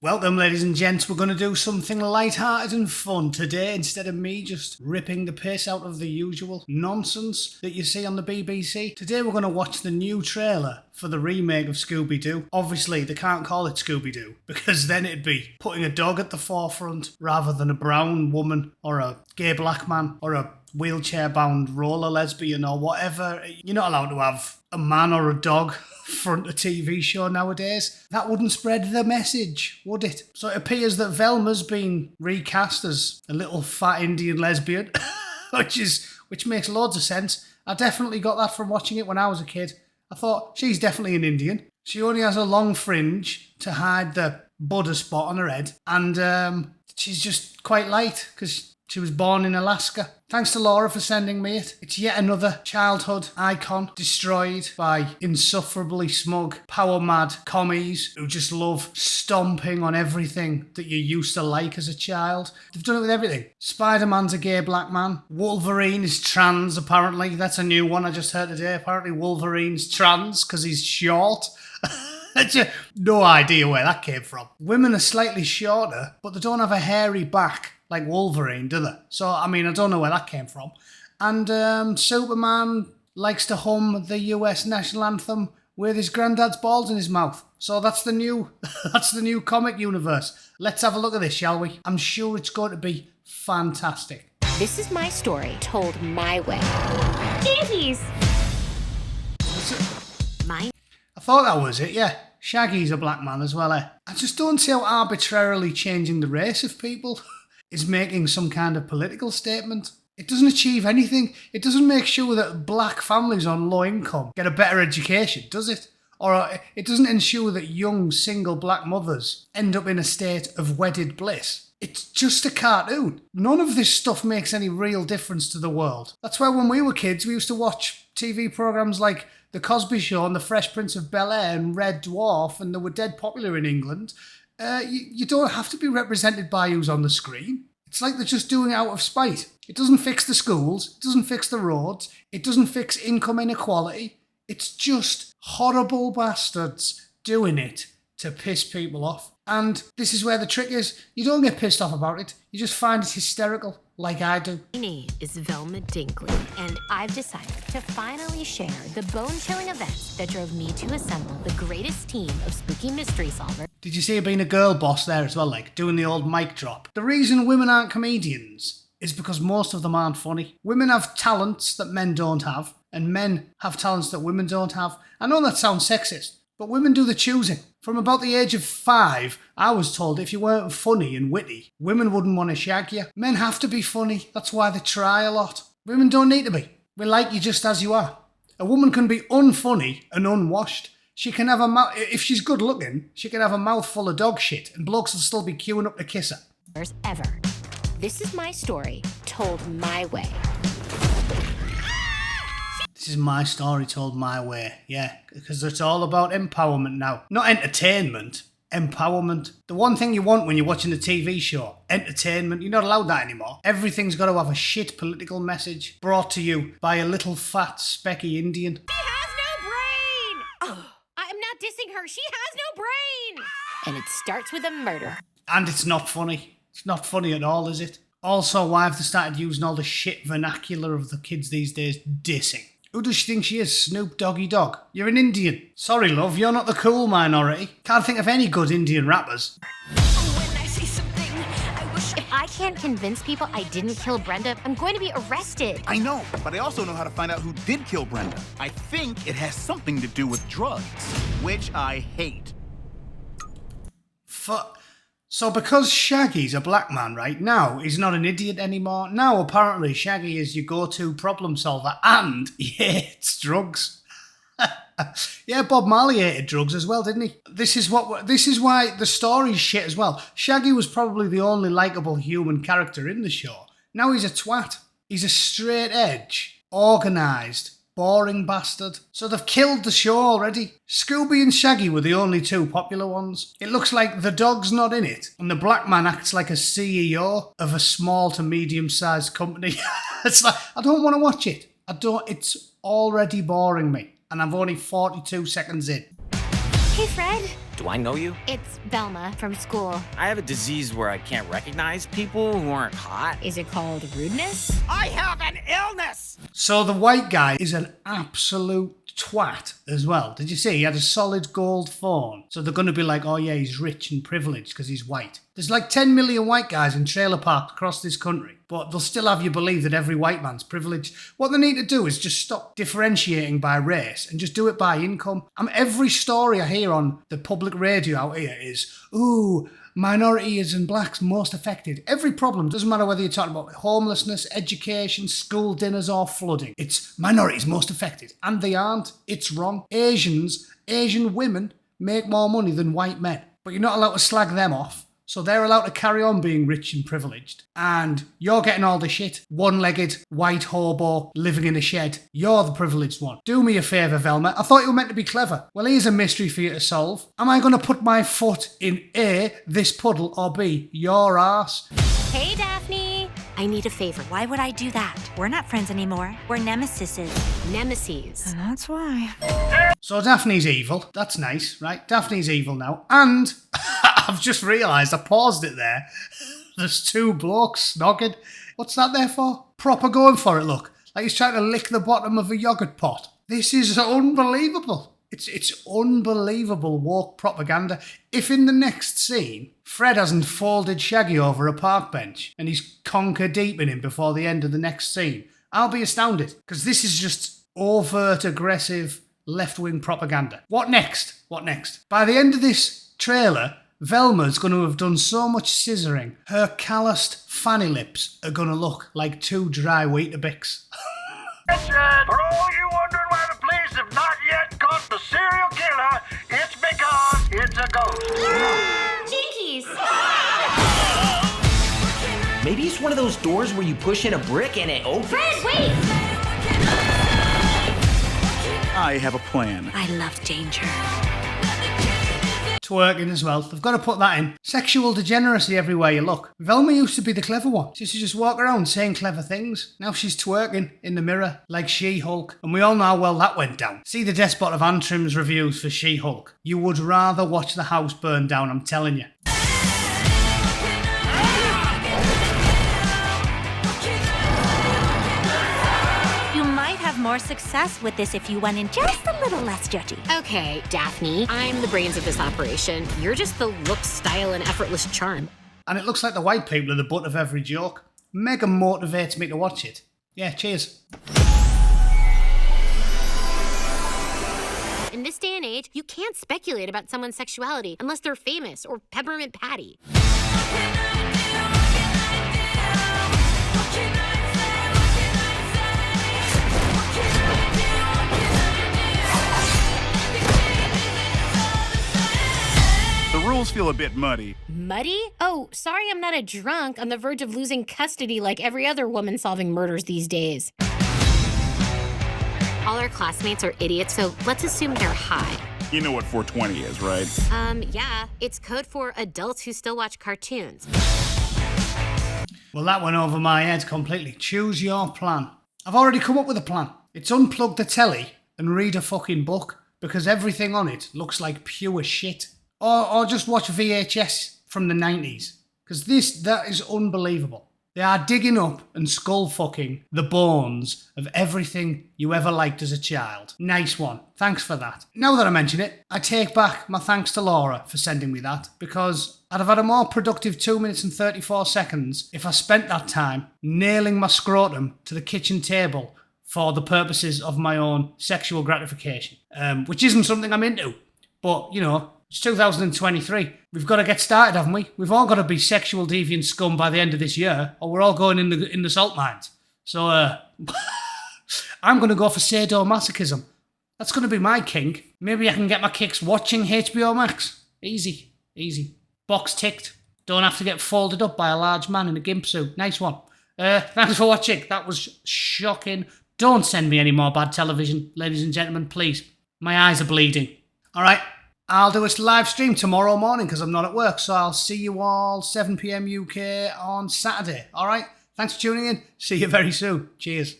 Welcome, ladies and gents. We're going to do something light-hearted and fun today instead of me just ripping the piss out of the usual nonsense that you see on the BBC. Today we're going to watch the new trailer for the remake of Scooby-Doo. Obviously, they can't call it Scooby-Doo because then it'd be putting a dog at the forefront rather than a brown woman or a gay black man or a wheelchair-bound roller lesbian or whatever. You're not allowed to have a man or a dog front a TV show nowadays. That wouldn't spread the message, would it? So it appears that Velma's been recast as a little fat Indian lesbian, which makes loads of sense. I definitely got that from watching it when I was a kid. I thought, she's definitely an Indian. She only has a long fringe to hide the Buddha spot on her head, and she's just quite light because she was born in Alaska. Thanks to Laura for sending me it. It's yet another childhood icon destroyed by insufferably smug, power-mad commies who just love stomping on everything that you used to like as a child. They've done it with everything. Spider-Man's a gay black man. Wolverine is trans, apparently. That's a new one I just heard today. Apparently Wolverine's trans because he's short. No idea where that came from. Women are slightly shorter, but they don't have a hairy back like Wolverine, do they? So, I mean, I don't know where that came from. And Superman likes to hum the US national anthem with his granddad's balls in his mouth. So that's the new comic universe. Let's have a look at this, shall we? I'm sure it's going to be fantastic. This is my story told my way. Jeez! Mine? I thought that was it, yeah. Shaggy's a black man as well, eh? I just don't see how arbitrarily changing the race of people is making some kind of political statement. It doesn't achieve anything. It doesn't make sure that black families on low income get a better education, does it? Or it doesn't ensure that young single black mothers end up in a state of wedded bliss. It's just a cartoon. None of this stuff makes any real difference to the world. That's why when we were kids, we used to watch TV programmes like The Cosby Show and The Fresh Prince of Bel-Air and Red Dwarf, and they were dead popular in England. You don't have to be represented by who's on the screen. It's like they're just doing it out of spite. It doesn't fix the schools, it doesn't fix the roads, it doesn't fix income inequality. It's just horrible bastards doing it to piss people off. And this is where the trick is. You don't get pissed off about it, you just find it hysterical, like I do. My name is Velma Dinkley, and I've decided to finally share the bone-chilling events that drove me to assemble the greatest team of spooky mystery solvers. Did you see her being a girl boss there as well, like doing the old mic drop? The reason women aren't comedians is because most of them aren't funny. Women have talents that men don't have, and men have talents that women don't have. I know that sounds sexist, but women do the choosing. From about the age of 5, I was told if you weren't funny and witty, women wouldn't want to shag you. Men have to be funny, that's why they try a lot. Women don't need to be. We like you just as you are. A woman can be unfunny and unwashed. She can have a mouth, if she's good looking, she can have a mouth full of dog shit and blokes will still be queuing up to kiss her. Ever. This is my story told my way. This is my story told my way, yeah, because it's all about empowerment now. Not entertainment, empowerment. The one thing you want when you're watching a TV show, entertainment. You're not allowed that anymore. Everything's got to have a shit political message brought to you by a little fat specky Indian. She has no brain! Oh, I'm not dissing her. She has no brain! And it starts with a murder. And it's not funny. It's not funny at all, is it? Also, why have they started using all the shit vernacular of the kids these days dissing? Who does she think she is, Snoop Doggy Dogg? You're an Indian. Sorry, love, you're not the cool minority. Can't think of any good Indian rappers. If I can't convince people I didn't kill Brenda, I'm going to be arrested. I know, but I also know how to find out who did kill Brenda. I think it has something to do with drugs, which I hate. So because Shaggy's a black man right now, he's not an idiot anymore. Now apparently Shaggy is your go-to problem solver and he hates drugs. Yeah, Bob Marley hated drugs as well, didn't he? This is why the story's shit as well. Shaggy was probably the only likeable human character in the show. Now he's a twat. He's a straight edge, organised, boring bastard. So they've killed the show already. Scooby and Shaggy were the only two popular ones. It looks like the dog's not in it, and the black man acts like a CEO of a small to medium-sized company. It's like, I don't want to watch it. It's already boring me, and I'm only 42 seconds in. Hey, Fred. Do I know you? It's Velma from school. I have a disease where I can't recognize people who aren't hot. Is it called rudeness? I have an illness! So the white guy is an absolute twat as well. Did you see? He had a solid gold phone. So they're going to be like, oh yeah, he's rich and privileged because he's white. There's like 10 million white guys in trailer parks across this country, but they'll still have you believe that every white man's privileged. What they need to do is just stop differentiating by race and just do it by income. Every story I hear on the public radio out here is, ooh, minorities and blacks most affected. Every problem, doesn't matter whether you're talking about homelessness, education, school dinners or flooding. It's minorities most affected. And they aren't. It's wrong. Asian women make more money than white men. But you're not allowed to slag them off. So they're allowed to carry on being rich and privileged. And you're getting all the shit. One-legged, white hobo, living in a shed. You're the privileged one. Do me a favour, Velma. I thought you were meant to be clever. Well, here's a mystery for you to solve. Am I going to put my foot in A, this puddle, or B, your arse? Hey, Daphne. I need a favor. Why would I do that? We're not friends anymore. We're nemesises. Nemesis. That's why. So Daphne's evil. That's nice, right? Daphne's evil now. And I've just realised, I paused it there. There's two blokes snogging. What's that there for? Proper going for it, look. Like he's trying to lick the bottom of a yoghurt pot. This is unbelievable. It's unbelievable woke propaganda. If in the next scene, Fred hasn't folded Shaggy over a park bench and he's conker deeping him before the end of the next scene, I'll be astounded. Because this is just overt, aggressive, left-wing propaganda. What next? What next? By the end of this trailer, Velma's going to have done so much scissoring, her calloused fanny lips are going to look like two dry Weetabix. For all you wondering why the police have not yet caught the serial killer, it's because it's a ghost. Jinkies! Maybe it's one of those doors where you push in a brick and it opens. Fred, wait! I have a plan. I love danger. Twerking as well. They've got to put that in. Sexual degeneracy everywhere you look. Velma used to be the clever one. She used to just walk around saying clever things. Now she's twerking in the mirror like She-Hulk. And we all know how well that went down. See the Despot of Antrim's reviews for She-Hulk. You would rather watch the house burn down, I'm telling you. More success with this if you went in just a little less dirty. Okay, Daphne, I'm the brains of this operation. You're just the look, style, and effortless charm. And it looks like the white people are the butt of every joke. Mega motivates me to watch it. Yeah, cheers. In this day and age, you can't speculate about someone's sexuality unless they're famous or Peppermint Patty. The rules feel a bit muddy. Muddy? Oh, sorry I'm not a drunk on the verge of losing custody like every other woman solving murders these days. All our classmates are idiots, so let's assume they're high. You know what 420 is, right? Yeah, it's code for adults who still watch cartoons. Well, that went over my head completely. Choose your plan. I've already come up with a plan. It's unplug the telly and read a fucking book because everything on it looks like pure shit. Or just watch VHS from the 90s. Because that is unbelievable. They are digging up and skull fucking the bones of everything you ever liked as a child. Nice one. Thanks for that. Now that I mention it, I take back my thanks to Laura for sending me that, because I'd have had a more productive 2 minutes and 34 seconds if I spent that time nailing my scrotum to the kitchen table for the purposes of my own sexual gratification. Which isn't something I'm into. But, you know, it's 2023. We've got to get started, haven't we? We've all got to be sexual deviant scum by the end of this year, or we're all going in the salt mines. So, I'm going to go for sadomasochism. That's going to be my kink. Maybe I can get my kicks watching HBO Max. Easy. Box ticked. Don't have to get folded up by a large man in a gimp suit. Nice one. Thanks for watching. That was shocking. Don't send me any more bad television, ladies and gentlemen, please. My eyes are bleeding. All right. I'll do a live stream tomorrow morning because I'm not at work, so I'll see you all 7 p.m. UK on Saturday. All right? Thanks for tuning in. See you very soon. Cheers.